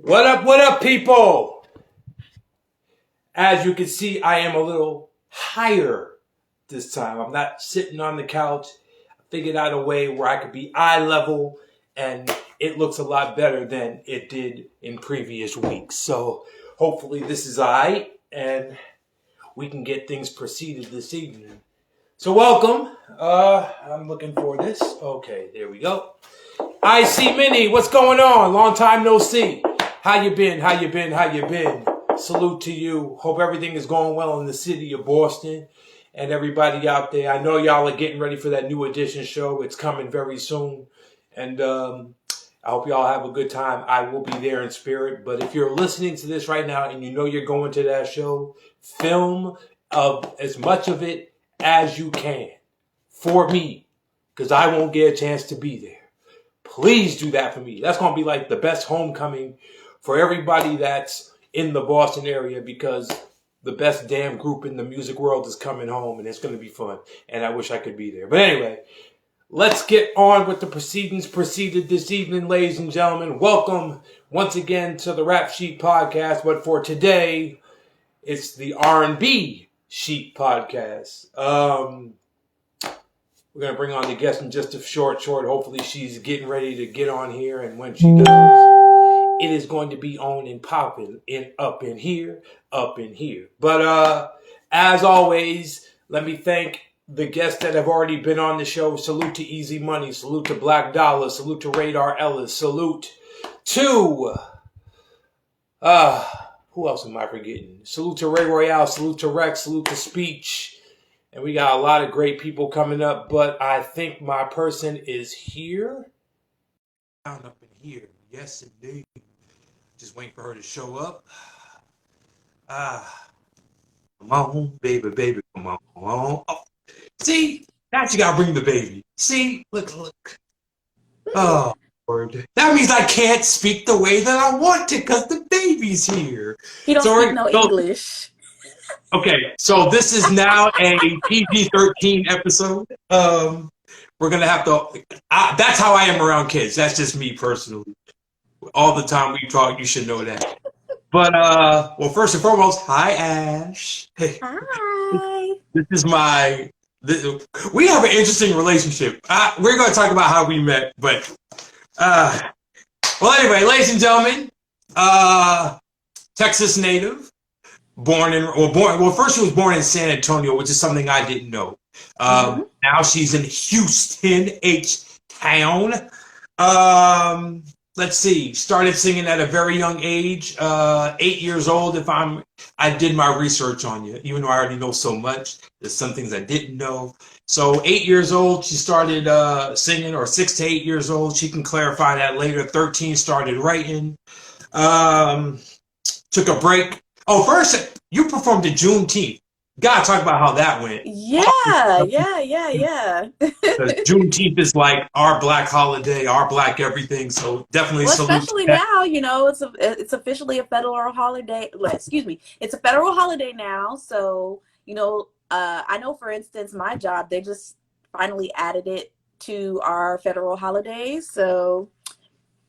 What up, people? As you can see, I am a little higher this time. I'm not sitting on the couch. I figured out a way where I could be eye level, and it looks a lot better than it did in previous weeks. So hopefully this is all right, and we can get things proceeded this evening. So welcome. I'm looking for this. Okay, there we go. I see Minnie. What's going on? Long time no see. How you been? Salute to you. Hope everything is going well in the city of Boston and everybody out there. I know y'all are getting ready for that new edition show. It's coming very soon. And I hope y'all have a good time. I will be there in spirit. But if you're listening to this right now and you know you're going to that show, film of as much of it as you can for me, because I won't get a chance to be there. Please do that for me. That's going to be like the best homecoming for everybody that's in the Boston area, because the best damn group in the music world is coming home, and it's going to be fun. And I wish I could be there. But anyway, let's get on with the proceedings proceeded this evening, ladies and gentlemen. Welcome once again to the Rap Sheet Podcast. But for today, it's the RnB Sheet Podcast. We're going to bring on the guest in just a short. Hopefully she's getting ready to get on here. And when she does, it is going to be on and popping up in here. But as always, let me thank the guests that have already been on the show. Salute to Easy Money. Salute to Black Dollar. Salute to Radar Ellis. Salute to... who else am I forgetting? Salute to Ray Royale. Salute to Rex. Salute to Speech. And we got a lot of great people coming up, but I think my person is here. Down up in here. Yes, indeed. Just waiting for her to show up. Come on, baby, come on. Oh, see, now you gotta bring the baby. See, look. Oh, Lord. That means I can't speak the way that I want to because the baby's here. You don't speak no English. Okay, so this is now a PG-13 episode. We're going to have to... that's how I am around kids. That's just me personally. All the time we talk, you should know that. But, well, first and foremost, hi, Ash. Hi. This is my... we have an interesting relationship. We're going to talk about how we met, but... well, anyway, ladies and gentlemen, Texas native. First she was born in San Antonio, which is something I didn't know. Now she's in Houston, H-Town. Let's see, started singing at a very young age, 8 years old. I did my research on you, even though I already know so much. There's some things I didn't know. So 8 years old, she started singing, or 6 to 8 years old. She can clarify that later. 13, started writing. Took a break. Oh, first, you performed at Juneteenth. Gotta talk about how that went. Yeah. Juneteenth is like our black holiday, our black everything. So definitely, well, especially now, you know, it's officially a federal holiday. Well, excuse me, it's a federal holiday now. So you know, I know, for instance, my job, they just finally added it to our federal holidays. So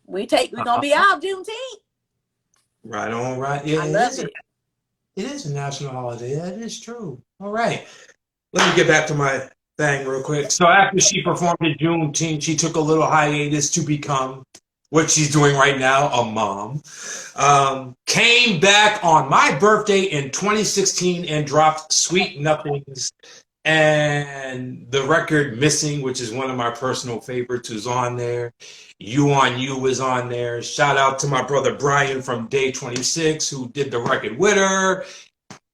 we're gonna be out Juneteenth. Right on, right. Yeah, I love it. It is a national holiday. That is true. All right. Let me get back to my thing real quick. So after she performed at Juneteenth, she took a little hiatus to become what she's doing right now, a mom. Came back on my birthday in 2016 and dropped Sweet Nothings. And the record Missing, which is one of my personal favorites, is on there. You on You is on there. Shout out to my brother Brian from Day 26, who did the record with her.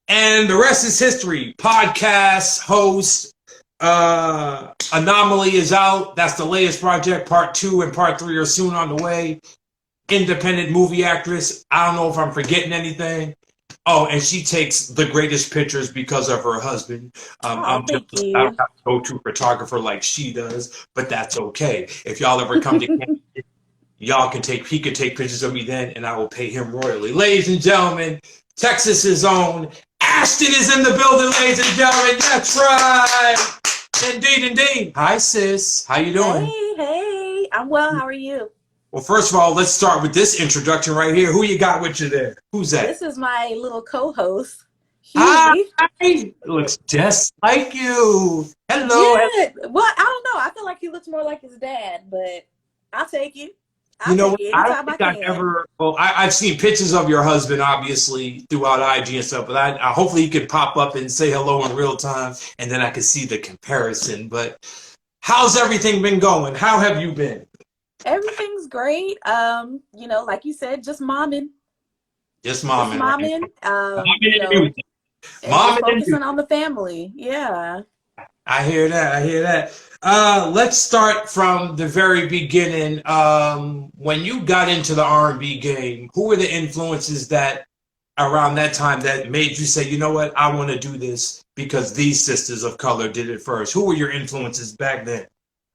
And the rest is history. Podcast, host, Anomaly is out. That's the latest project. Part 2 and Part 3 are soon on the way. Independent movie actress. I don't know if I'm forgetting anything. Oh, and she takes the greatest pictures because of her husband. I don't have to go to a photographer like she does, but that's okay. If y'all ever come to Canada, he could take pictures of me then, and I will pay him royally. Ladies and gentlemen, Texas's own Ashten is in the building, ladies and gentlemen. That's right. Indeed. Hi, sis. How you doing? Hey. I'm well. How are you? Well, first of all, let's start with this introduction right here. Who you got with you there? Who's that? This is my little co-host, Hi, Huey. looks just like you. Hello. Yeah. Well, I don't know. I feel like he looks more like his dad, but I'll take it. You I'll know take what? it I don't anytime I think I've can. ever. Well, I've seen pictures of your husband, obviously, throughout IG and stuff. But I hopefully he could pop up and say hello in real time, and then I could see the comparison. But how's everything been going? How have you been? Everything's great. Like you said, just momming. Just Just momming, right? momming. Momming and music. And just Momming and music. focusing on the family. Yeah. I hear that. I hear that. Let's start from the very beginning. When you got into the R&B game, who were the influences that around that time that made you say, you know what, I want to do this because these sisters of color did it first? Who were your influences back then?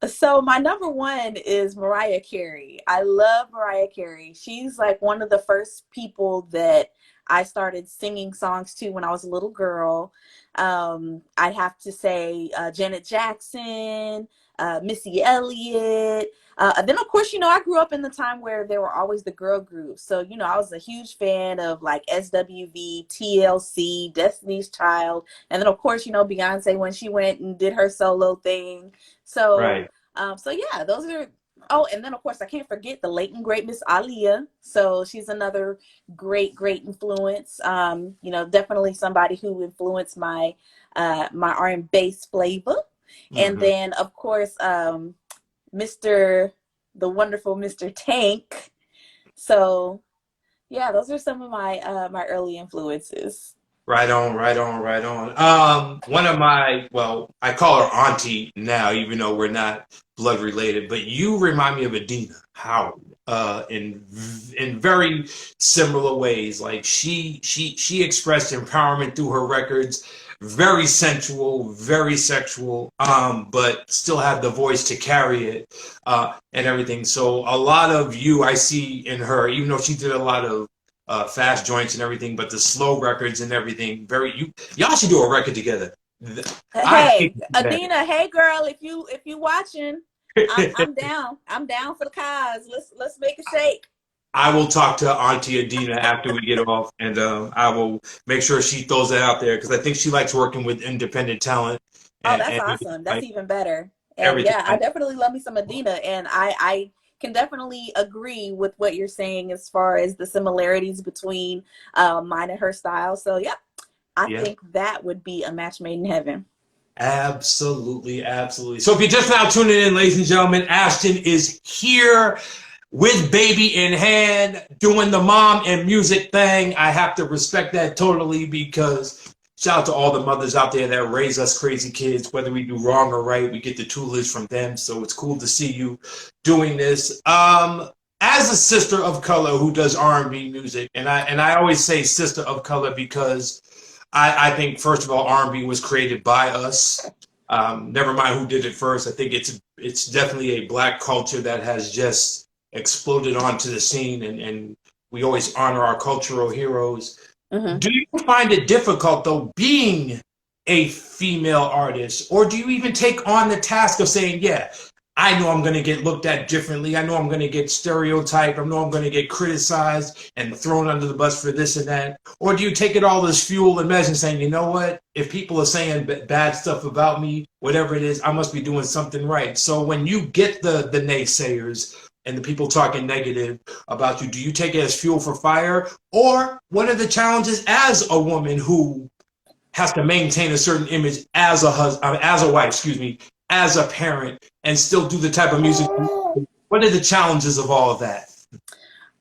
So my number one is Mariah Carey. I love Mariah Carey. She's like one of the first people that I started singing songs to when I was a little girl. I'd have to say Janet Jackson, Missy Elliott. Then, of course, I grew up in the time where there were always the girl groups. So, I was a huge fan of like SWV, TLC, Destiny's Child. And then, of course, Beyonce when she went and did her solo thing. So, Right. yeah, those are. Oh, and then of course I can't forget the late and great Miss Aaliyah. So she's another great, great influence. Definitely somebody who influenced my R&B bass flavor. And Hmm. then of course Mr. the wonderful Mr. Tank. So yeah, those are some of my early influences. Right on, right on, right on. One of my, well, I call her auntie now, even though we're not blood related, but you remind me of Adina Howard, in very similar ways. Like she expressed empowerment through her records, very sensual, very sexual, but still had the voice to carry it, and everything. So a lot of you I see in her, even though she did a lot of fast joints and everything, but the slow records and everything. Y'all should do a record together. I Hey, think that. Adina, hey girl, if you watching, I'm down. I'm down for the cause. Let's make a shake. I will talk to Auntie Adina after we get off, and I will make sure she throws that out there because I think she likes working with independent talent Oh, and, that's and awesome. That's like even better. And everything. yeah, I definitely love me some Adina, and I can definitely agree with what you're saying as far as the similarities between mine and her style. So yeah, I Yeah, think that would be a match made in heaven. absolutely, absolutely. So if you're just now tuning in, ladies and gentlemen, Ashton is here with baby in hand, doing the mom and music thing. I have to respect that totally because shout out to all the mothers out there that raise us crazy kids. Whether we do wrong or right, we get the tutelage from them. So it's cool to see you doing this. As a sister of color who does R&B music, and I always say sister of color because I think first of all R&B was created by us. Never mind who did it first. I think it's definitely a black culture that has just exploded onto the scene, and we always honor our cultural heroes. Hmm. Do you find it difficult though being a female artist, or do you even take on the task of saying, yeah, I know I'm going to get looked at differently. I know I'm going to get stereotyped. I know I'm going to get criticized and thrown under the bus for this and that. Or do you take it all as fuel and measure, saying, you know what? If people are saying bad stuff about me, whatever it is, I must be doing something right. So when you get the naysayers and the people talking negative about you, do you take it as fuel for fire? Or what are the challenges as a woman who has to maintain a certain image as a husband, as a wife, excuse me, as a parent, and still do the type of music? What are the challenges of all of that?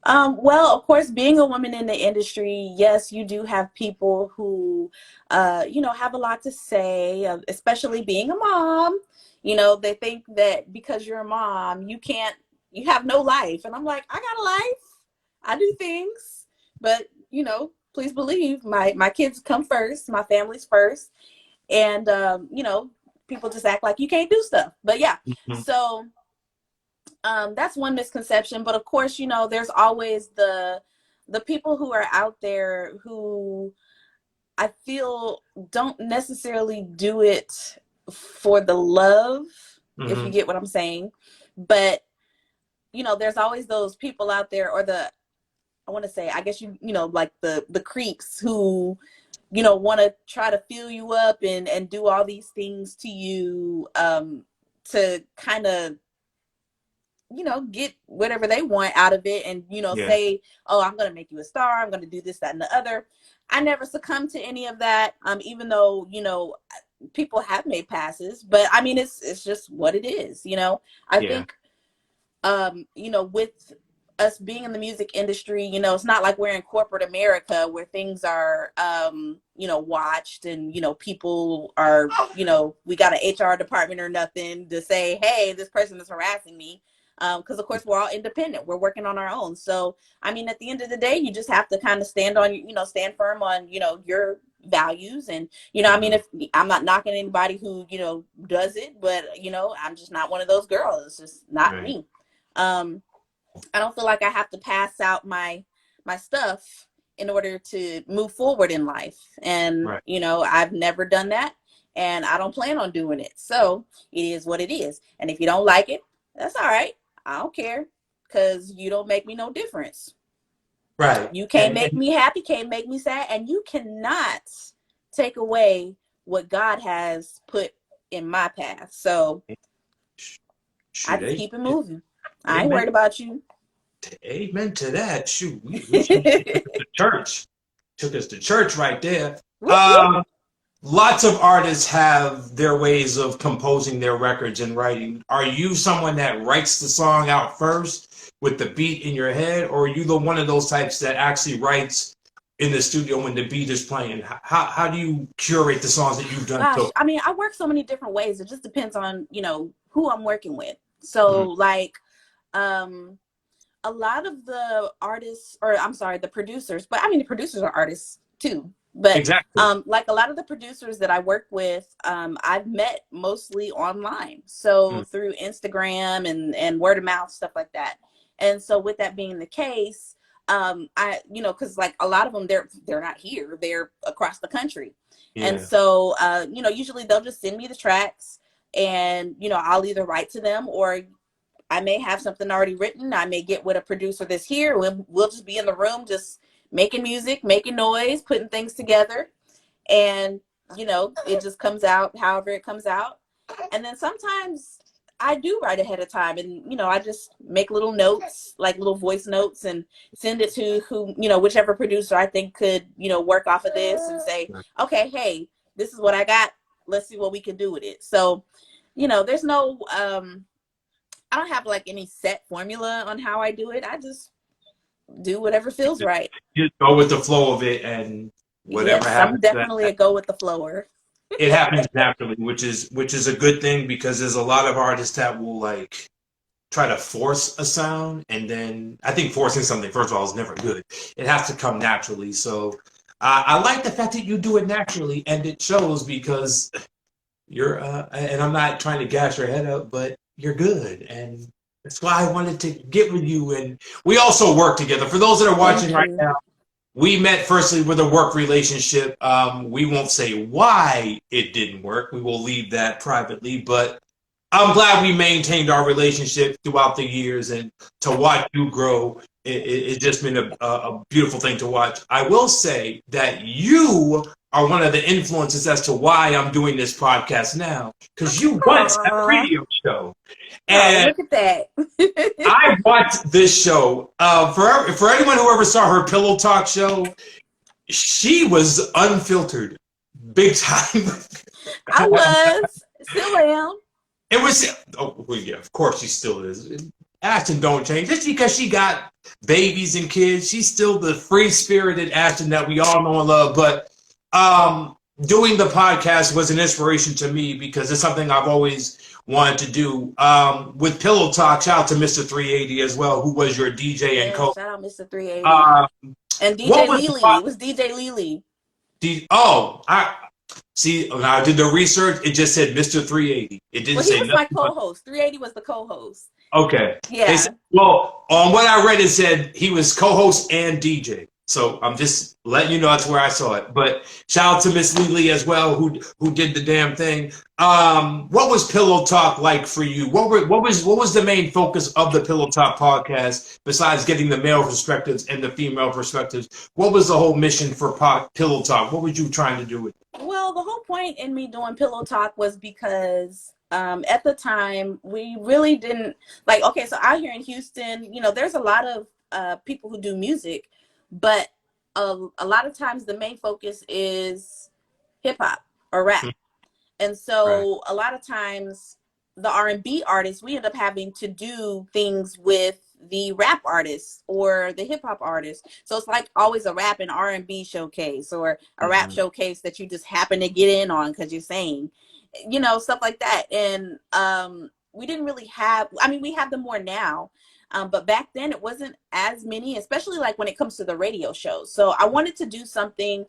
Well, of course, being a woman in the industry, yes, you do have people who, have a lot to say, especially being a mom. They think that because you're a mom, you have no life. And I'm like, I got a life. I do things. But, please believe my kids come first, my family's first. And, people just act like you can't do stuff. But yeah, Mhm. so that's one misconception. But of course, there's always the people who are out there who I feel don't necessarily do it for the love, if you Mhm. get what I'm saying. But there's always those people out there, or I want to say, I guess like the creeps who, want to try to fill you up and do all these things to you, to kind of, get whatever they want out of it, and, say, oh, I'm going to make you a star. I'm going to do this, that, and the other. I never succumbed to any of that. Even though, people have made passes, but I mean, it's just what it is. I think, with us being in the music industry, it's not like we're in corporate America where things are, watched, and, people are, we got an HR department or nothing to say, hey, this person is harassing me. Because of course we're all independent. We're working on our own. So, I mean, at the end of the day, you just have to kind of stand firm on, your values. And, I mean, if I'm not knocking anybody who, does it, but, I'm just not one of those girls. It's just not me. I don't feel like I have to pass out my stuff in order to move forward in life. And, I've never done that, and I don't plan on doing it. So it is what it is. And if you don't like it, that's all right. I don't care, because you don't make me no difference. Right. You can't make me happy, can't make me sad, and you cannot take away what God has put in my path. So I just keep it moving. I ain't worried about you. Amen to that. Shoot, we took the church. Took us to church right there. Lots of artists have their ways of composing their records and writing. Are you someone that writes the song out first with the beat in your head, or are you the one of those types that actually writes in the studio when the beat is playing? How do you curate the songs that you've done? Gosh, I mean, I work so many different ways. It just depends on, who I'm working with. So like, a lot of the artists, or I'm sorry, the producers, but I mean, the producers are artists too. But exactly. Like a lot of the producers that I work with, I've met mostly online. So through Instagram and word of mouth, stuff like that. And so with that being the case, I, cause like a lot of them, they're not here, they're across the country. Yeah. And so, usually they'll just send me the tracks, and, I'll either write to them, or I may have something already written. I may get with a producer that's here. We'll just be in the room, just making music, making noise, putting things together. And, it just comes out however it comes out. And then sometimes I do write ahead of time, and, I just make little notes, like little voice notes, and send it to whichever producer I think could, work off of this, and say, okay, hey, this is what I got. Let's see what we can do with it. So, there's no, I don't have like any set formula on how I do it. I just do whatever feels right. Just go with the flow of it, and whatever happens. I'm definitely a go with the flower. It happens naturally, which is a good thing, because there's a lot of artists that will like try to force a sound, and then I think forcing something, first of all, is never good. It has to come naturally. So I like the fact that you do it naturally, and it shows, because you're and I'm not trying to gas your head up, but you're good, and that's why I wanted to get with you. And we also work together. For those that are watching right now, we met firstly with a work relationship. We won't say why it didn't work. We will leave that privately, but I'm glad we maintained our relationship throughout the years, and to watch you grow, it's just been a beautiful thing to watch. I will say that you are one of the influences as to why I'm doing this podcast now, because you once had a radio show. And look at that. I watched this show. For anyone who ever saw her Pillow Talk show, she was unfiltered, big time. I was, still am. It was, oh well, yeah, of course she still is. Ashten don't change. Just because she got babies and kids, she's still the free-spirited Ashten that we all know and love. But doing the podcast was an inspiration to me, because it's something I've always wanted to do. With Pillow Talk, shout out to Mr. 380 as well, who was your DJ and co. Shout out Mr. 380. And DJ Lily. It was DJ Lily. I see. When I did the research, it just said Mr. 380. It didn't say he was my co-host. 380 was the co-host. Okay. Yeah. Well, on what I read, it said he was co-host and DJ. So I'm just letting you know that's where I saw it. But shout out to Miss Lily as well, who did the damn thing. What was Pillow Talk like for you? What was the main focus of the Pillow Talk podcast besides getting the male perspectives and the female perspectives? What was the whole mission for Pillow Talk? What were you trying to do with it? Well, the whole point in me doing Pillow Talk was because at the time we really didn't like. Okay, so out here in Houston, there's a lot of people who do music, but a lot of times the main focus is hip hop or rap. And Right. so a lot of times the R&B artists, we end up having to do things with the rap artists or the hip hop artists. So it's like always a rap and R&B showcase or a rap Mhm. showcase that you just happen to get in on because you're saying, stuff like that. And we didn't really have, I mean, we have them more now. But back then it wasn't as many, especially like when it comes to the radio shows. So I wanted to do something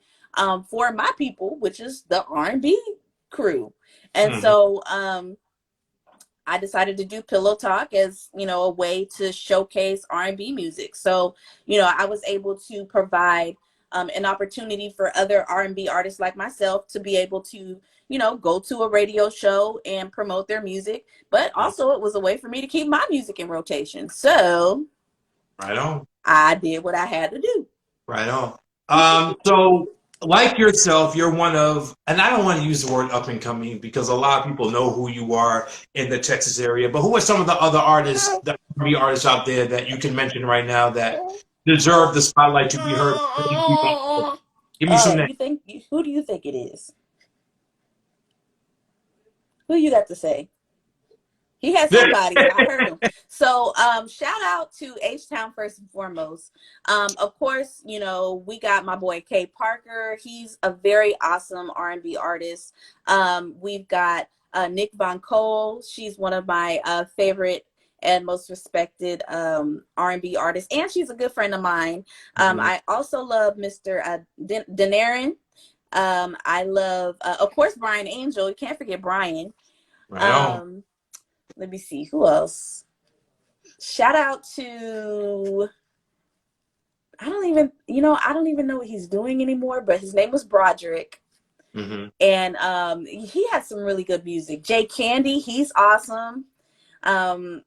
for my people, which is the R&B crew. And Mhm. so I decided to do Pillow Talk as, a way to showcase R&B music. So, I was able to provide an opportunity for other R&B artists like myself to be able to, go to a radio show and promote their music. But also it was a way for me to keep my music in rotation. So Right on. I did what I had to do. Right on. So like yourself, you're one of, and I don't want to use the word up and coming because a lot of people know who you are in the Texas area, but who are some of the other artists, the R&B artists out there that you can mention right now that deserve the spotlight to be heard? Give me some names. Who do you think it is? Who you got to say? He had somebody. I heard him. So shout out to H-Town first and foremost. Of course, we got my boy K Parker. He's a very awesome R&B artist. We've got Nick Von Cole. She's one of my favorite and most respected R&B artists, and she's a good friend of mine. I also love Mr. Denarin. I love, of course, Brian Angel. You can't forget Brian. Right on. Let me see who else. Shout out to I don't even know what he's doing anymore, but his name was Broderick. Mm-hmm. And he had some really good music. Jay Candy, he's awesome. There's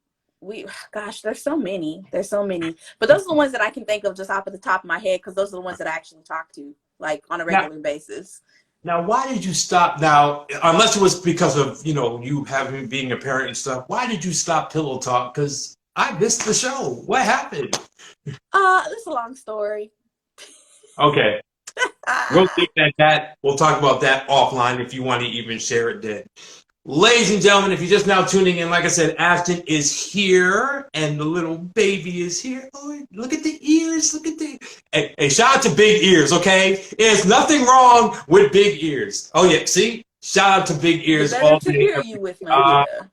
so many. But those are the ones that I can think of just off of the top of my head because those are the ones that I actually talk to like on a regular basis. Now, why did you stop? Now, unless it was because of you having being a parent and stuff. Why did you stop Pillow Talk? Because I missed the show. What happened? It's a long story. Okay, we'll leave it at that. We'll talk about that offline if you want to even share it then. Ladies and gentlemen, if you're just now tuning in, like I said, Ashten is here and the little baby is here. Oh, look at the ears. Look at the. Hey, shout out to big ears, okay? There's nothing wrong with big ears. Oh, yeah, see? Shout out to big ears Better all to day. hear you with, my dear.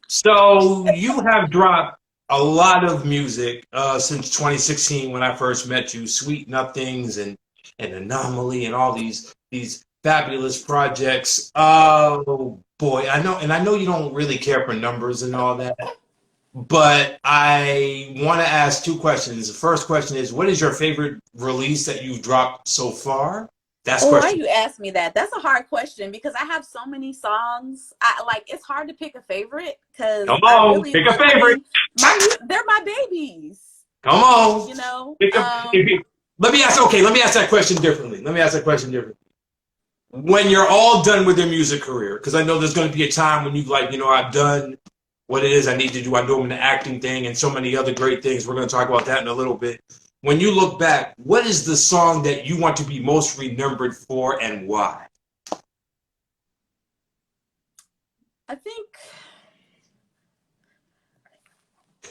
So you have dropped a lot of music since 2016 when I first met you. Sweet Nothings and Anomaly and all these fabulous projects. Oh boy, I know you don't really care for numbers and all that, but I want to ask two questions. The first question is, what is your favorite release that you've dropped so far? That's Why question. you ask me that? That's a hard question because I have so many songs. It's hard to pick a favorite because Come I on, really, pick a favorite. they're my babies. Come on. You know. Let me ask that question differently. When you're all done with your music career, because I know there's going to be a time when you've I've done what it is I need to do. I'm doing the acting thing and so many other great things. We're going to talk about that in a little bit. When you look back, what is the song that you want to be most remembered for and why? I think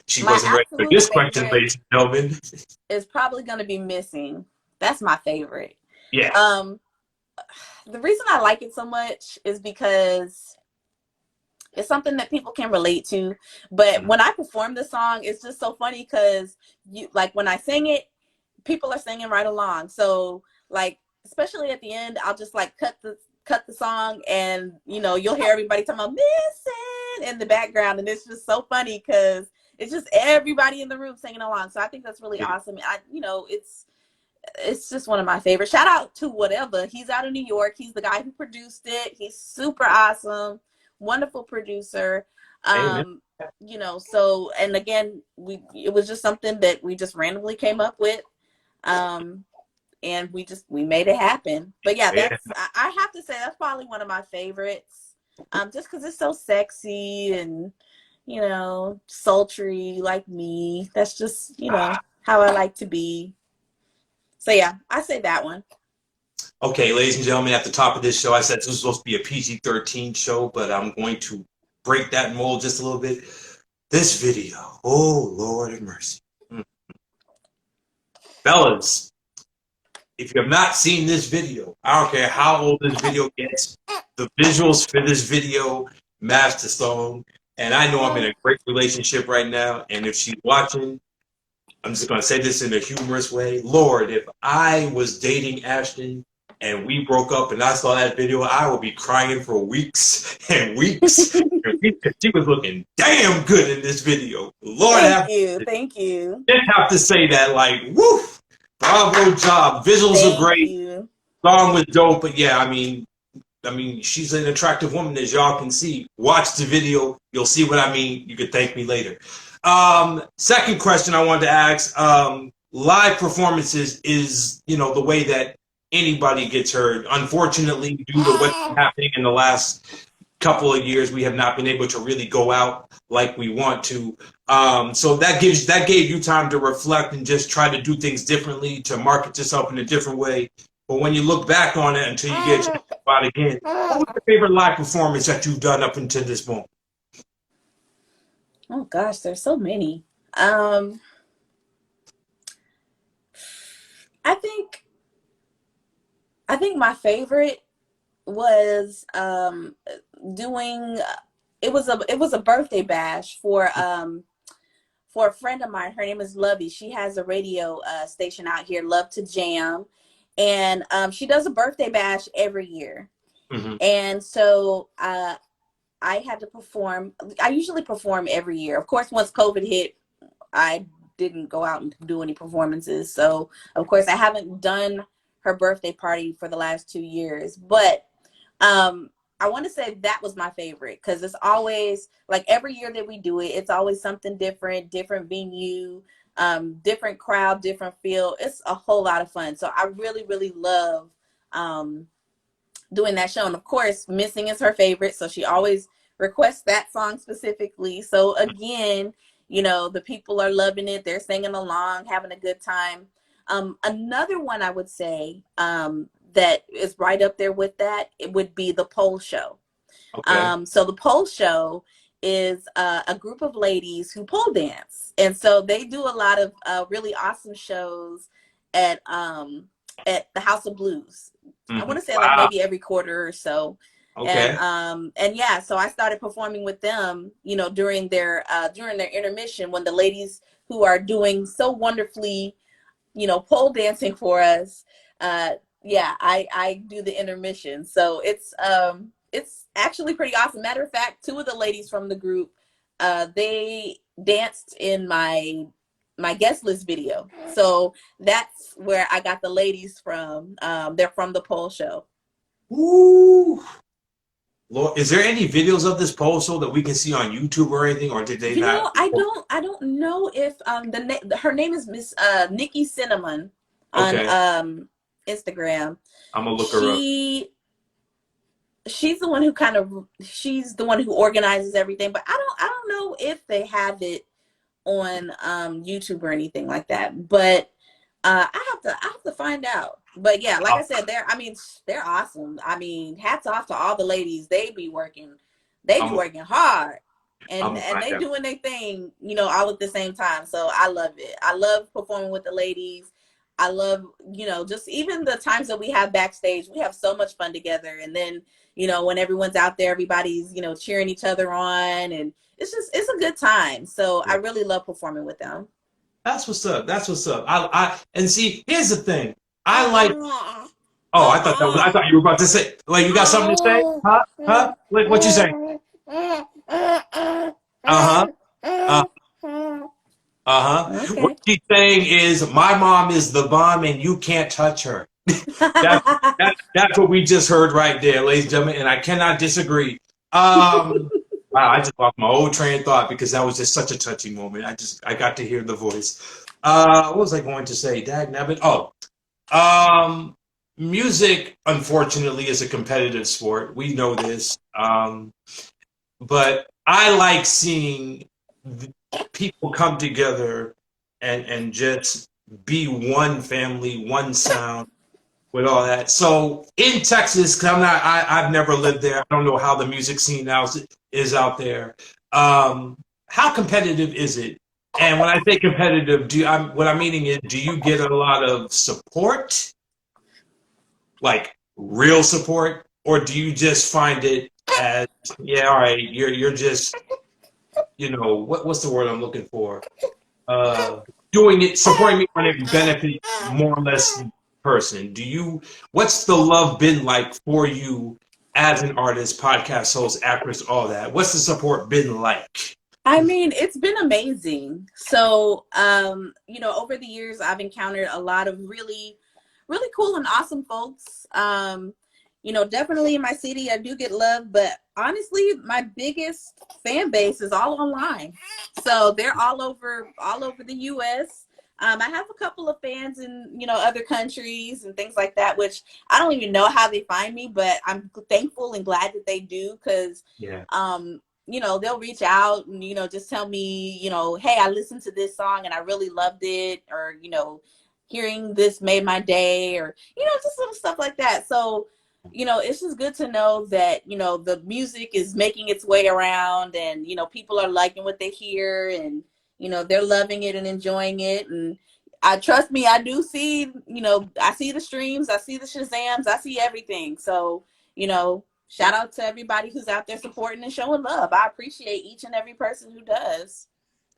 She wasn't ready for this question, ladies and gentlemen. Is probably going to be Missing. That's my favorite. Yeah. The reason I like it so much is because it's something that people can relate to. But when I perform the song, it's just so funny because when I sing it, people are singing right along. So especially at the end, I'll just cut the song and you'll hear everybody talking about Missing in the background, and it's just so funny because it's just everybody in the room singing along. So I think that's really awesome. it's just one of my favorites. Shout out to Whatever. He's out of New York. He's the guy who produced it. He's super awesome, wonderful producer. Amen. You know, so, and again, it was just something that we just randomly came up with. And we made it happen. But yeah, I have to say that's probably one of my favorites. Just because it's so sexy and, you know, sultry like me. That's just, you know, how I like to be. So yeah, I say that one. Okay, ladies and gentlemen, at the top of this show, I said this was supposed to be a PG-13 show, but I'm going to break that mold just a little bit. This video, oh Lord have mercy. Fellas, if you have not seen this video, I don't care how old this video gets, the visuals for this video match the song. And I know I'm in a great relationship right now, and if she's watching, I'm just going to say this in a humorous way. Lord, if I was dating Ashten and we broke up and I saw that video, I would be crying for weeks and weeks. She was looking damn good in this video. Lord, thank you. Just have to say that, like, woof, bravo job. Visuals are great. Song was dope, but yeah, I mean, she's an attractive woman, as y'all can see. Watch the video, you'll see what I mean. You can thank me later. Second question I wanted to ask, live performances is, you know, the way that anybody gets heard. Unfortunately, due to what's happening in the last couple of years, we have not been able to really go out like we want to. So that gave you time to reflect and just try to do things differently, to market yourself in a different way. But when you look back on it until you get to about again, what was your favorite live performance that you've done up until this moment? Oh gosh, there's so many. I think my favorite was doing it was a birthday bash for a friend of mine. Her name is Lovey. She has a radio station out here, Love to Jam, and she does a birthday bash every year. Mm-hmm. And so I had to perform. I usually perform every year. Of course, once COVID hit, I didn't go out and do any performances. So, of course, I haven't done her birthday party for the last 2 years. But I want to say that was my favorite, because it's always, like, every year that we do it, it's always something different venue, different crowd, different feel. It's a whole lot of fun. So I really, really love doing that show. And of course, Missing is her favorite, so she always requests that song specifically. So again, you know, the people are loving it. They're singing along, having a good time. Another one I would say that is right up there with that, it would be the pole show. Okay. So the pole show is a group of ladies who pole dance. And so they do a lot of really awesome shows at the House of Blues. I want to say like maybe every quarter or so. Okay. And yeah, so I started performing with them, you know, during their intermission, when the ladies who are doing so wonderfully, you know, pole dancing for us. Yeah, I do the intermission. So it's actually pretty awesome. Matter of fact, 2 of the ladies from the group, they danced in my guest list video. So that's where I got the ladies from. They're from the pole show. Ooh. Lord, is there any videos of this pole show that we can see on YouTube or anything, or did they not? I don't know if her name is Miss Nikki Cinnamon on Instagram. I'm gonna look her up. She's the one who organizes everything, but I don't know if they have it on YouTube or anything like that. But I have to find out. But yeah, like I said, they're awesome. I mean, hats off to all the ladies. They be working hard, and they doing their thing, you know, all at the same time. So I love it. I love performing with the ladies. I love, you know, just even the times that we have backstage, we have so much fun together. And then, you know, when everyone's out there, everybody's, you know, cheering each other on, and it's a good time. So I really love performing with them. That's what's up. That's what's up. And see, here's the thing. I like. Oh, I thought you were about to say. Like, you got something to say? Huh? What you say? Okay. she's saying is, my mom is the bomb and you can't touch her. That's that's what we just heard right there, ladies and gentlemen, and I cannot disagree. Wow, I just lost my whole train of thought because that was just such a touching moment. I got to hear the voice. What was I going to say? Dag nabbit. Oh, um, music unfortunately is a competitive sport. We know this. But I like seeing people come together and just be one family, one sound with all that. So in Texas, 'cause I've never lived there. I don't know how the music scene now is out there. How competitive is it? And when I say competitive, what I'm meaning is, do you get a lot of support, like real support, or do you just find it as, yeah, all right, you're just, what's the word I'm looking for? Doing it, supporting me when it benefits more or less person. What's the love been like for you as an artist, podcast host, actress, all that? What's the support been like? I mean, it's been amazing. So, over the years, I've encountered a lot of really, really cool and awesome folks. Definitely in my city, I do get love, but honestly, my biggest fan base is all online. So they're all over the U.S. I have a couple of fans in, other countries and things like that, which I don't even know how they find me, but I'm thankful and glad that they do, because, Yeah. They'll reach out and, just tell me, hey, I listened to this song and I really loved it, or, hearing this made my day, or, just little stuff like that. So, it's just good to know that, the music is making its way around, and, people are liking what they hear, and, they're loving it and enjoying it. And trust me, I do see, I see the streams, I see the Shazams, I see everything. So, shout out to everybody who's out there supporting and showing love. I appreciate each and every person who does.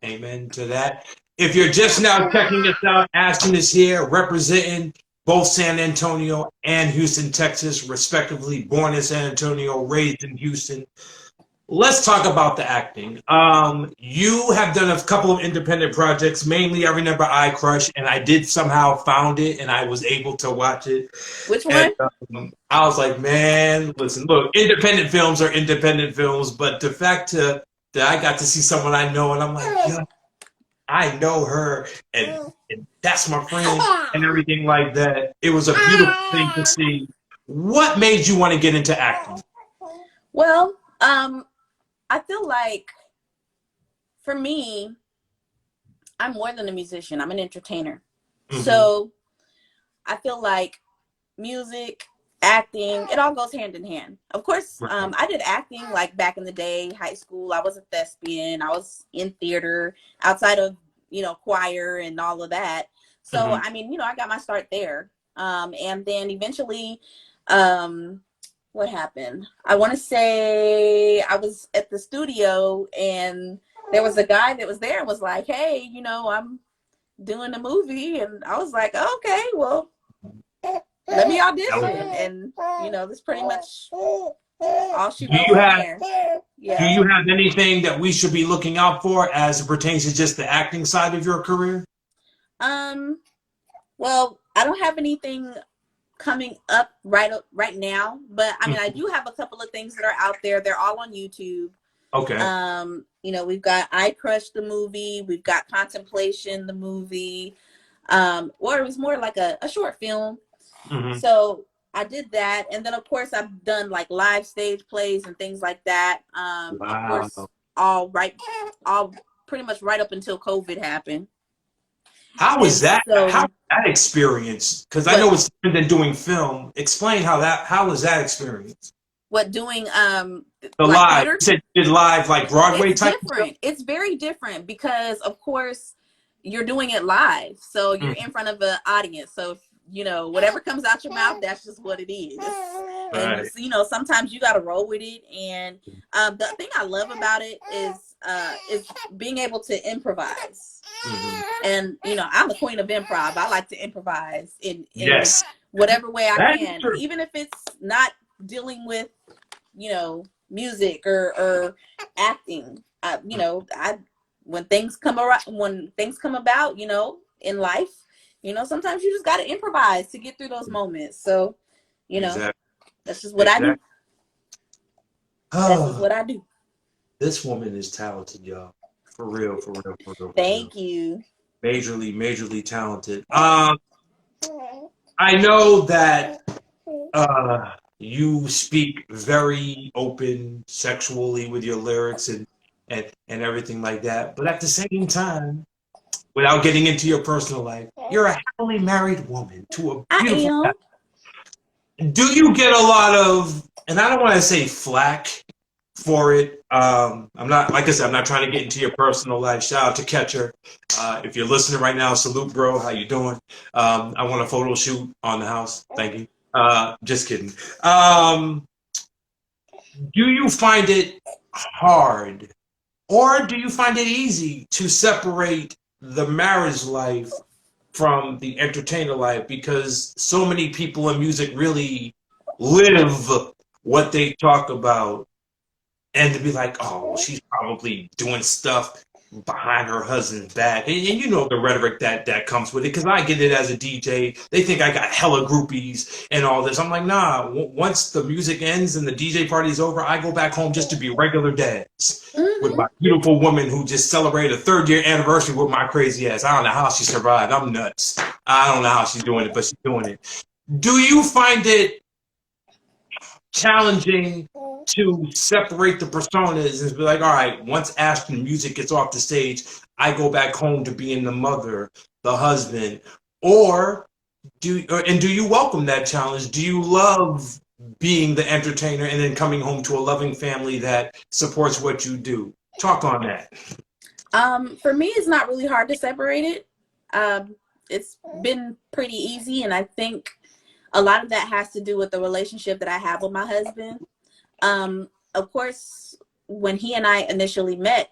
Amen to that. If you're just now checking us out, Ashten is here representing both San Antonio and Houston, Texas, respectively. Born in San Antonio, raised in Houston. Let's talk about the acting. You have done a couple of independent projects. Mainly, I remember I Crush, and I did somehow found it, and I was able to watch it. Which one? And, I was like, man, listen, look, independent films are independent films, but the fact that I got to see someone I know, and I'm like, yeah, I know her, and that's my friend, and everything like that. It was a beautiful thing to see. What made you want to get into acting? Well, I feel like, for me, I'm more than a musician. I'm an entertainer. Mm-hmm. So I feel like music, acting, it all goes hand in hand. Of course, I did acting like back in the day, high school. I was a thespian. I was in theater outside of, choir and all of that. So, I mean, I got my start there. And then eventually, what happened? I want to say I was at the studio, and there was a guy that was there and was like, hey, I'm doing a movie. And I was like, okay, well, let me audition. And, that's pretty much all she wrote there. Yeah. Do you have anything that we should be looking out for as it pertains to just the acting side of your career? Well, I don't have anything coming up right now, but I mean, I do have a couple of things that are out there. They're all on YouTube. Okay. We've got I Crush the movie, we've got Contemplation the movie, or it was more like a short film. So I did that, and then of course I've done like live stage plays and things like that. Of course, all pretty much right up until COVID happened. How was that? How was that experience? Because I know it's different than doing film. Explain how was that experience? What, doing the live? You said you did live like Broadway type. Different. It's very different because of course you're doing it live, so you're in front of an audience. So whatever comes out your mouth, that's just what it is. Right. And sometimes you got to roll with it. And the thing I love about it is being able to improvise. And I'm the queen of improv. I like to improvise in whatever way I can, even if it's not dealing with music or acting. I when things come around, when things come about, you know, in life, you know, sometimes you just got to improvise to get through those moments. So, you know, Exactly. that's just what I do. That's just Oh, what I do. this woman is talented, y'all. For real, for real, for real, for real. Thank you. Majorly, majorly talented. I know that you speak very open sexually with your lyrics and everything like that. But at the same time, without getting into your personal life, you're a happily married woman to a I beautiful guy. am. Do you get a lot of, and I don't want to say flack for it. I'm not, like I said, I'm not trying to get into your personal life. Shout out to Catcher. If you're listening right now, salute, bro. How you doing? I want a photo shoot on the house. Thank you. Just kidding. Do you find it hard, or do you find it easy to separate the marriage life from the entertainer life? Because so many people in music really live what they talk about, and to be like, oh, well, she's probably doing stuff behind her husband's back, and you know the rhetoric that comes with it. Because I get it as a DJ, they think I got hella groupies and all this. I'm like, nah. Once the music ends and the DJ party's over, I go back home just to be regular dads with my beautiful woman who just celebrated a 3rd-year anniversary with my crazy ass. I don't know how she survived. I'm nuts. I don't know how she's doing it, but she's doing it. Do you find it challenging to separate the personas and be like, all right, once Ashten music gets off the stage, I go back home to being the mother, the husband, or do you welcome that challenge? Do you love being the entertainer and then coming home to a loving family that supports what you do? Talk on that. For me, it's not really hard to separate it. It's been pretty easy, and I think a lot of that has to do with the relationship that I have with my husband. Of course, when he and I initially met,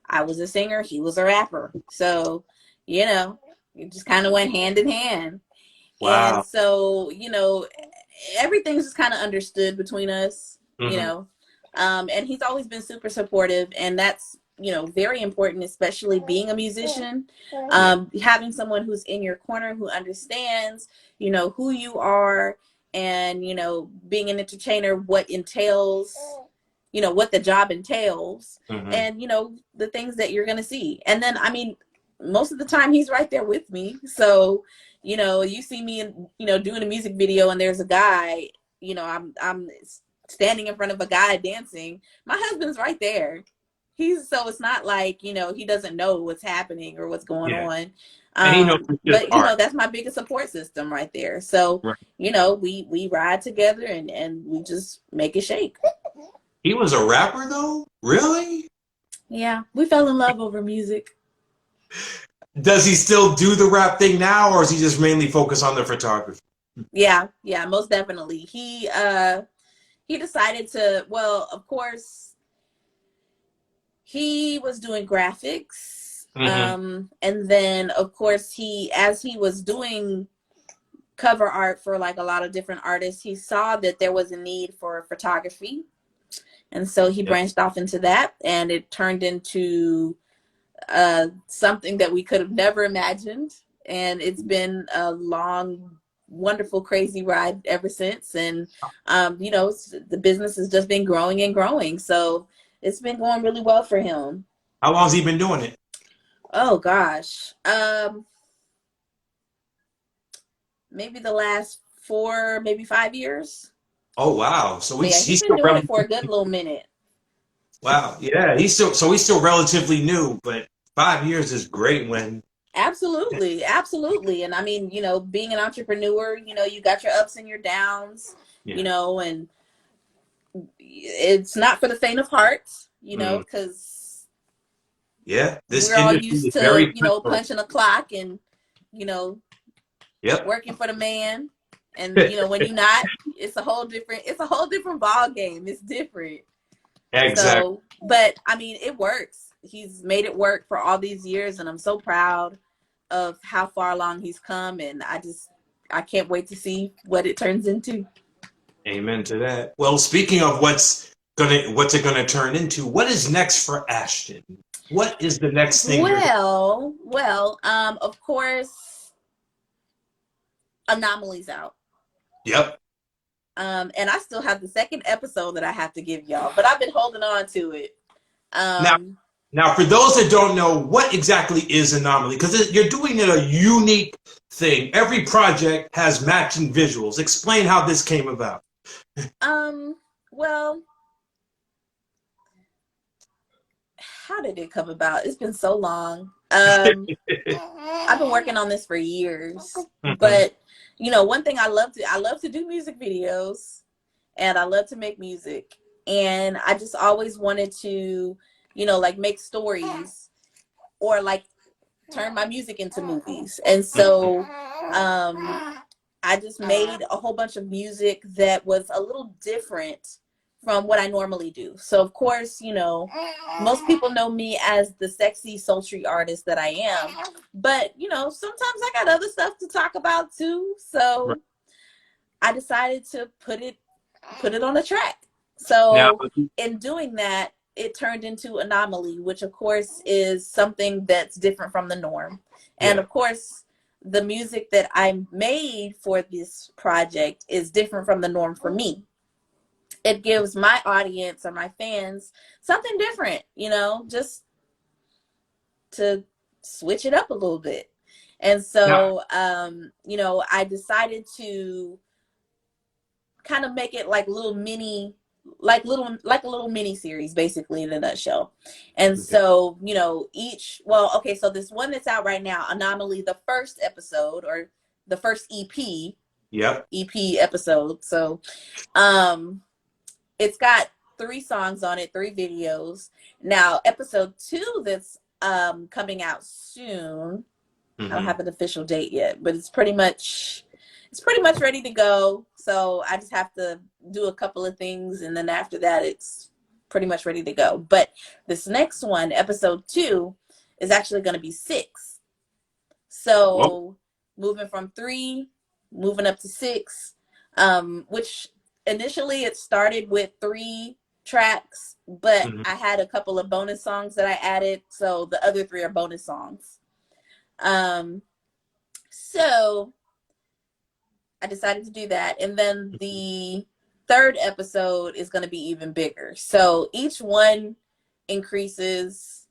I was a singer, he was a rapper. So, you know, it just kind of went hand in hand. Wow. And so, you know, everything's just kind of understood between us, you know. And he's always been super supportive, and that's, you know, very important, especially being a musician. Having someone who's in your corner who understands, you know, who you are, and, you know, being an entertainer, what entails, you know, what the job entails, and, you know, the things that you're going to see. And then, I mean, most of the time he's right there with me. So, you know, you see me, you know, doing a music video and there's a guy, you know, I'm standing in front of a guy dancing. My husband's right there. So it's not like, you know, he doesn't know what's happening or what's going on. And he knows but you know, that's my biggest support system right there. So, you know, we ride together and we just make it shake. He was a rapper though? Really? Yeah, we fell in love over music. Does he still do the rap thing now, or is he just mainly focused on the photography? Yeah, most definitely. He decided to, well, of course, he was doing graphics. And then, of course, as he was doing cover art for like a lot of different artists, he saw that there was a need for photography. And so he branched off into that, and it turned into something that we could have never imagined. And it's been a long, wonderful, crazy ride ever since. And, you know, the business has just been growing and growing. So it's been going really well for him. How long has he been doing it? Oh, gosh. Maybe the last 4, maybe 5 years. Oh, wow. So he's been doing it for a good little minute. Wow. Yeah. He's still relatively new, but 5 years is great when. Absolutely. And I mean, you know, being an entrepreneur, you know, you got your ups and your downs, you know, and it's not for the faint of heart, you know, because this we're all used to, you know, punching a clock and, you know, working for the man. And, you know, when you're not, it's a whole different ball game. It's different. Exactly. So, but I mean, it works. He's made it work for all these years, and I'm so proud of how far along he's come. And I can't wait to see what it turns into. Amen to that. Well, speaking of what's it gonna turn into, what is next for Ashten? What is the next thing you're Of course, Anomalies out. Yep. And I still have the second episode that I have to give y'all, but I've been holding on to it. Now, for those that don't know, what exactly is Anomaly? Because you're doing it a unique thing. Every project has matching visuals. Explain how this came about. Well, how did it come about? It's been so long. I've been working on this for years, but you know, one thing I love to do music videos, and I love to make music, and I just always wanted to, you know, like make stories or like turn my music into movies. And so I just made a whole bunch of music that was a little different from what I normally do. So of course, you know, most people know me as the sexy, sultry artist that I am, but you know, sometimes I got other stuff to talk about too. So I decided to put it on a track. So in doing that, it turned into Anomaly, which of course is something that's different from the norm. And of course, the music that I made for this project is different from the norm for me. It gives my audience or my fans something different, you know, just to switch it up a little bit. And so, you know, I decided to kind of make it like little mini, like a little mini series, basically, in a nutshell. And so, you know, so this one that's out right now, Anomaly, the first episode or the first EP episode. So, it's got 3 songs on it, 3 videos. Now, episode 2 that's coming out soon. I don't have an official date yet, but it's pretty much ready to go. So I just have to do a couple of things, and then after that, it's pretty much ready to go. But this next one, episode 2, is actually going to be 6. So moving from 3, moving up to 6, which initially it started with 3 tracks, but I had a couple of bonus songs that I added. So the other 3 are bonus songs. So I decided to do that. And then the 3rd episode is going to be even bigger. So each one increases.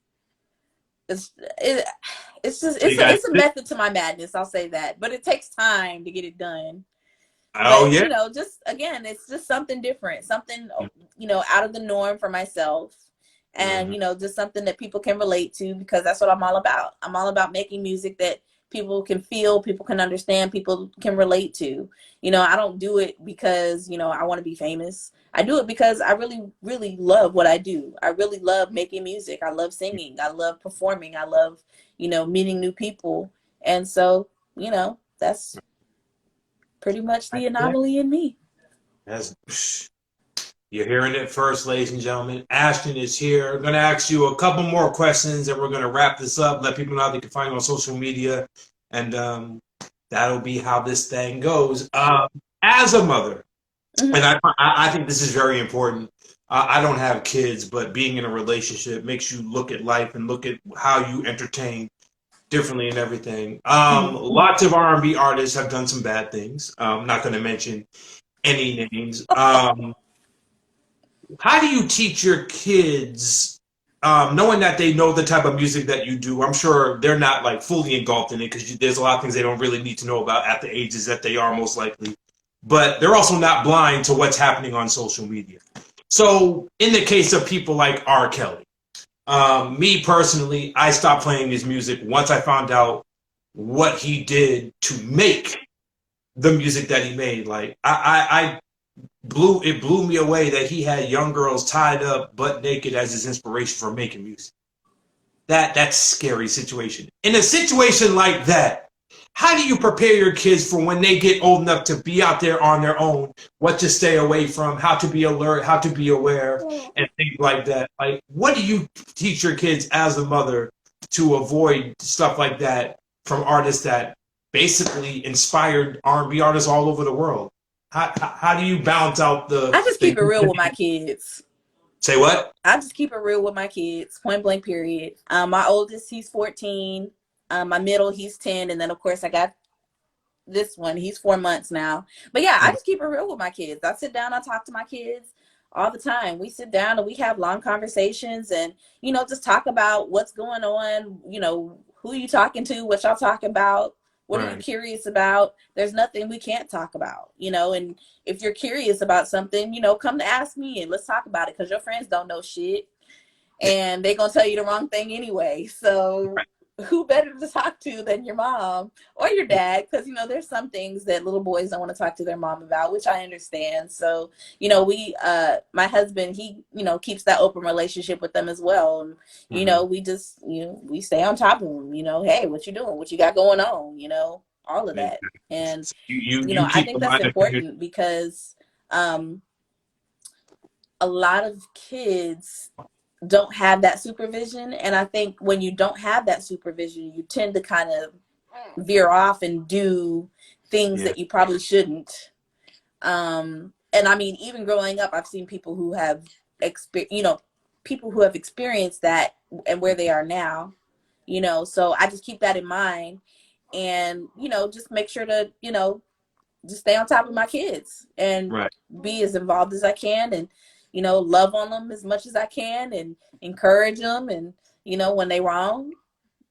It's a method to my madness. I'll say that, but it takes time to get it done. You know, just again, it's just something different, something, you know, out of the norm for myself. And, you know, just something that people can relate to, because that's what I'm all about. I'm all about making music that people can feel, people can understand, people can relate to. You know, I don't do it because, you know, I want to be famous. I do it because I really, really love what I do. I really love making music. I love singing. I love performing. I love, you know, meeting new people. And so, you know, that's pretty much the Anomaly in me. You're hearing it first, ladies and gentlemen. Ashten is here. I'm going to ask you a couple more questions, and we're going to wrap this up. Let people know how they can find you on social media, and that'll be how this thing goes. As a mother, and I think this is very important. I don't have kids, but being in a relationship makes you look at life and look at how you entertain differently and everything. Lots of R&B artists have done some bad things. I'm not going to mention any names. How do you teach your kids, knowing that they know the type of music that you do? I'm sure they're not like fully engulfed in it, because there's a lot of things they don't really need to know about at the ages that they are, most likely. But they're also not blind to what's happening on social media. So in the case of people like R. Kelly, me personally, I stopped playing his music once I found out what he did to make the music that he made. Like it blew me away that he had young girls tied up butt naked as his inspiration for making music. That's a scary situation. In a situation like that, how do you prepare your kids for when they get old enough to be out there on their own, what to stay away from, how to be alert, how to be aware, and things like that? Like, what do you teach your kids as a mother to avoid stuff like that from artists that basically inspired R&B artists all over the world? How do you balance out the... I just keep it real with my kids. Say what? I just keep it real with my kids, point blank, period. My oldest, he's 14. My middle, he's 10. And then, of course, I got this one. He's 4 months now. But yeah, I just keep it real with my kids. I sit down, I talk to my kids all the time. We sit down and we have long conversations and, just talk about what's going on, who you talking to, what y'all talking about, what are you curious about? There's nothing we can't talk about, and if you're curious about something, come to ask me and let's talk about it, because your friends don't know shit and they're going to tell you the wrong thing anyway. So who better to talk to than your mom or your dad? Because, there's some things that little boys don't want to talk to their mom about, which I understand. So, my husband, he, keeps that open relationship with them as well. And, we just, we stay on top of them, hey, what you doing? What you got going on? All of that. And, I think that's important because a lot of kids don't have that supervision, and I think when you don't have that supervision, you tend to kind of veer off and do things that you probably shouldn't. And I mean, even growing up, I've seen people who have experienced that and where they are now. So I just keep that in mind, and just make sure to just stay on top of my kids and be as involved as I can, and love on them as much as I can and encourage them. And, when they wrong,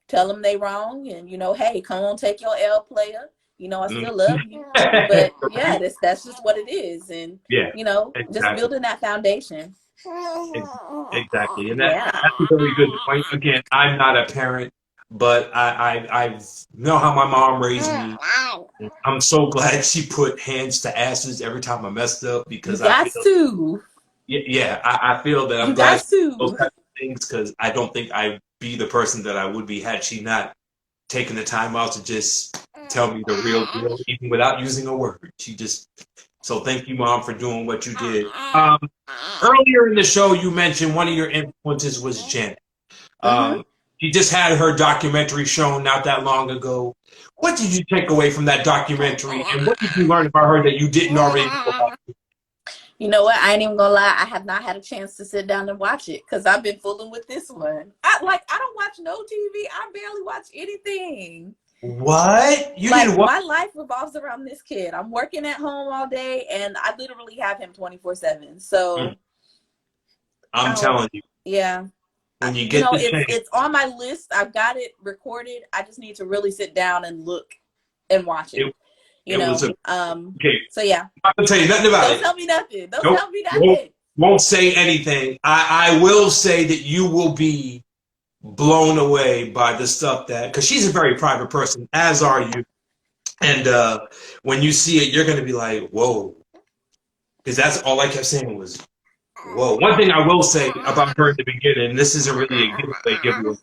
tell them they wrong. And, hey, come on, take your L, player. I still love you. But yeah, that's just what it is. And, just building that foundation. Exactly. And that's a very good point. Again, I'm not a parent, but I know how my mom raised me. I'm so glad she put hands to asses every time I messed up, because I feel that I'm glad she did those types of things, because I don't think I'd be the person that I would be had she not taken the time out to just tell me the real deal, even without using a word. So thank you, Mom, for doing what you did. Earlier in the show, you mentioned one of your influences was Janet. She just had her documentary shown not that long ago. What did you take away from that documentary, and what did you learn about her that you didn't already know about? You know what? I ain't even gonna lie. I have not had a chance to sit down and watch it because I've been fooling with this one. I don't watch no TV. I barely watch anything. What? You didn't watch? My life revolves around this kid. I'm working at home all day, and I literally have him 24/7. So I'm telling you. Yeah. When you get it's on my list. I've got it recorded. I just need to really sit down and look and watch it. So yeah. I'm gonna tell you nothing about it. Don't tell me nothing. Don't tell me nothing. Won't say anything. I will say that you will be blown away by the stuff because she's a very private person, as are you. And when you see it, you're gonna be like, whoa. Because that's all I kept saying was, whoa. One thing I will say about her in the beginning, and this isn't really a giveaway.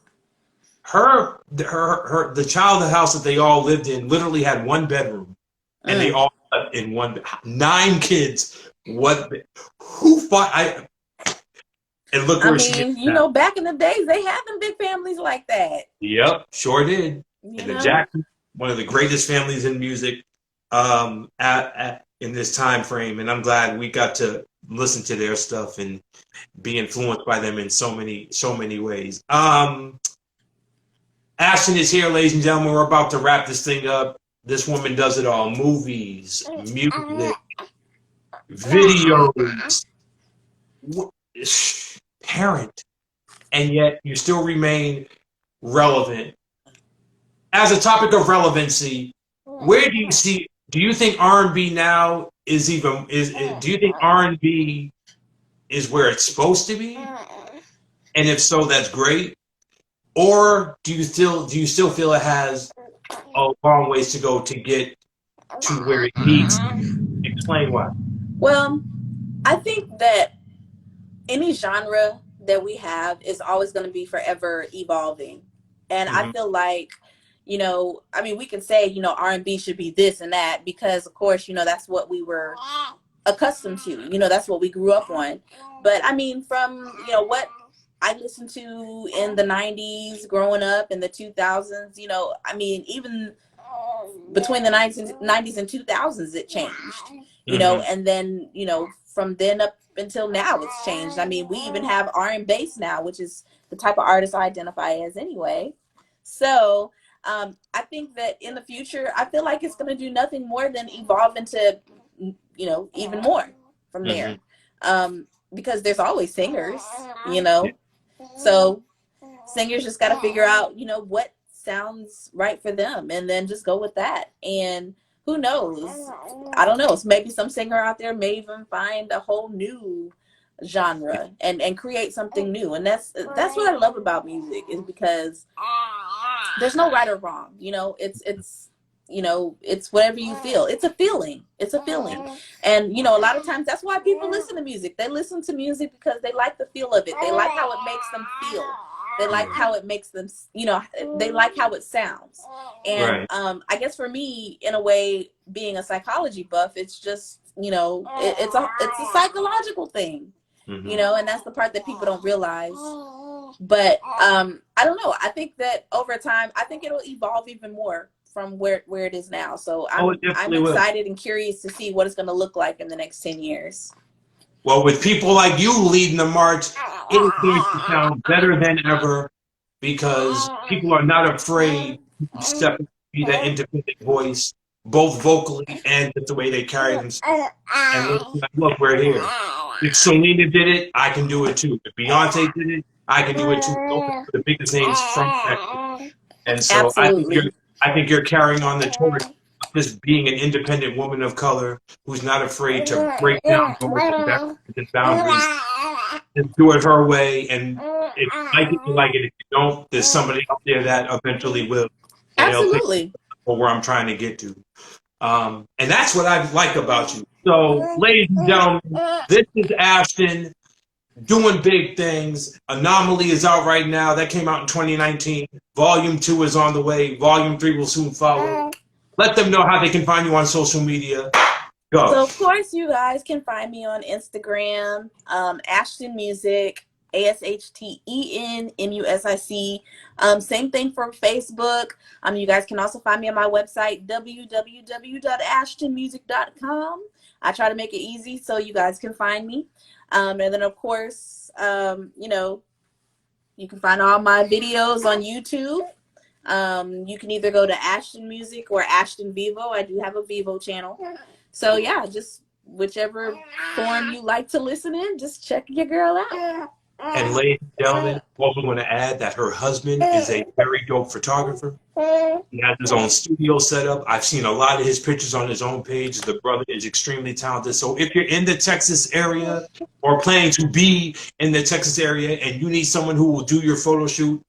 The child house that they all lived in literally had one bedroom, and they all slept in one. 9 kids. Who fought? And look where she is now. Back in the days, they had them big families like that. Yep, sure did. And the Jacksons, one of the greatest families in music, in this time frame, and I'm glad we got to listen to their stuff and be influenced by them in so many ways. Ashten is here, ladies and gentlemen. We're about to wrap this thing up. This woman does it all: movies, music, videos, parent, and yet you still remain relevant. As a topic of relevancy, where do you see? Do you think R&B now do you think R&B is where it's supposed to be? And if so, that's great. Or do you still feel it has a long ways to go to get to where it needs to be? Explain why. Well, I think that any genre that we have is always going to be forever evolving. And I feel like, we can say, R&B should be this and that because, of course, that's what we were accustomed to. That's what we grew up on. But, from, what I listened to in the 90s growing up, in the 2000s, even between the 90s and 2000s, it changed, you know, and then, you know, from then up until now, it's changed. I mean, we even have R&B now, which is the type of artist I identify as anyway. So I think that in the future, I feel like it's going to do nothing more than evolve into, you know, even more from there. Because there's always singers, you know, so singers just got to figure out, you know, what sounds right for them and then just go with that. And who knows? I don't know. Maybe some singer out there may even find a whole new genre and create something new. And that's what I love about music, is because there's no right or wrong. You know, it's you know, it's whatever you feel. It's a feeling. It's a feeling. And, you know, a lot of times that's why people listen to music. They listen to music because they like the feel of it. They like how it makes them feel. They like how it makes them, you know, they like how it sounds. And I guess for me, in a way, being a psychology buff, it's just, you know, it's a psychological thing, you know, and that's the part that people don't realize. But I don't know. I think that over time, I think it'll evolve even more from where it is now. So I'm excited and curious to see what it's going to look like in the next 10 years. Well, with people like you leading the march, it is going to sound better than ever, because people are not afraid to step up, be that independent voice, both vocally and just the way they carry themselves. And look, we're here. If Selena did it, I can do it too. If Beyonce did it, I can do it too. Those are the biggest names from Texas. And so I think you're carrying on the torch of just being an independent woman of color who's not afraid to break down doors and boundaries and do it her way. And if you like it, you like it. If you don't, there's somebody out there that eventually will. Absolutely. For where I'm trying to get to. And that's what I like about you. So, ladies and gentlemen, this is Ashten doing big things. Anomaly is out right now. That came out in 2019. Volume 2 is on the way. Volume 3 will soon follow. Let them know how they can find you on social media. Go. So, of course, you guys can find me on Instagram, Ashten Music, ASHTENMUSIC. Same thing for Facebook. You guys can also find me on my website, www.ashtenmusic.com. I try to make it easy so you guys can find me. And then, of course, you know, you can find all my videos on YouTube. You can either go to Ashten Music or Ashten Vivo. I do have a Vivo channel. So, yeah, just whichever form you like to listen in, just check your girl out. And ladies and gentlemen, also want to add that her husband is a very dope photographer. He has his own studio set up. I've seen a lot of his pictures on his own page. The brother is extremely talented. So if you're in the Texas area or planning to be in the Texas area and you need someone who will do your photo shoot,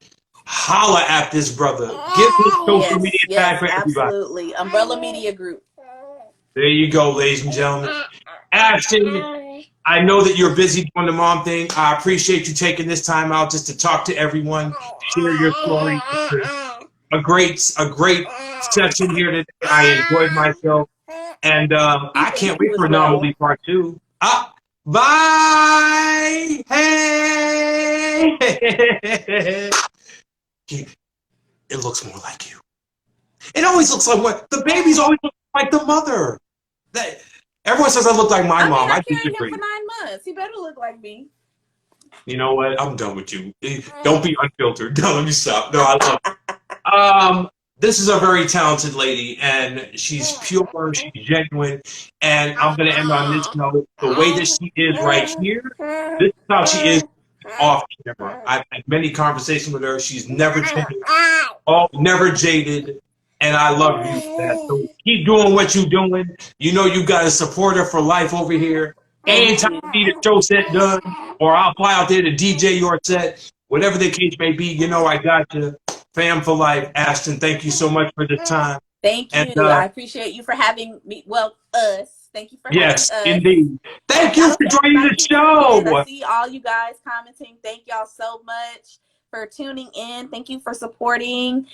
holla at this brother. Give his social media tag for everybody. Absolutely. Umbrella Media Group. There you go, ladies and gentlemen. Ashten, I know that you're busy doing the mom thing. I appreciate you taking this time out just to talk to everyone, share your story. A great session here today. I enjoyed myself, and I can't wait for Anomaly Part 2. Bye. Hey. It looks more like you. It always looks like what the babies always look like the mother. Everyone says I look like my mom. I carried him for 9 months. He better look like me. You know what? I'm done with you. Don't be unfiltered. No, let me stop. No, I love it. This is a very talented lady, and she's pure, she's genuine, and I'm going to end on this note. The way that she is right here, this is how she is off camera. I've had many conversations with her. She's never changed, never jaded. And I love you for that. So keep doing what you're doing. You know you got a supporter for life over here. Anytime you need a show set done, or I'll fly out there to DJ your set, whatever the case may be, you know I got you. Fam for life. Ashten, thank you so much for the time. Thank you. And, I appreciate you for having me. Well, us. Thank you for having us. Yes, indeed. Thank you for joining the show. I see all you guys commenting. Thank y'all so much for tuning in. Thank you for supporting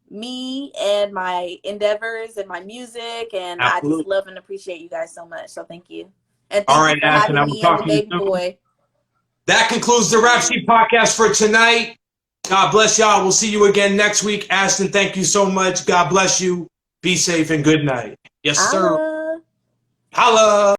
me and my endeavors and my music. And Absolutely. I just love and appreciate you guys so much. So thank you. And thank you for having me and the baby boy. That concludes the Rap Sheet podcast for tonight. God bless y'all. We'll see you again next week. Ashton, thank you so much. God bless you. Be safe and good night. Yes, sir. Holla. Holla.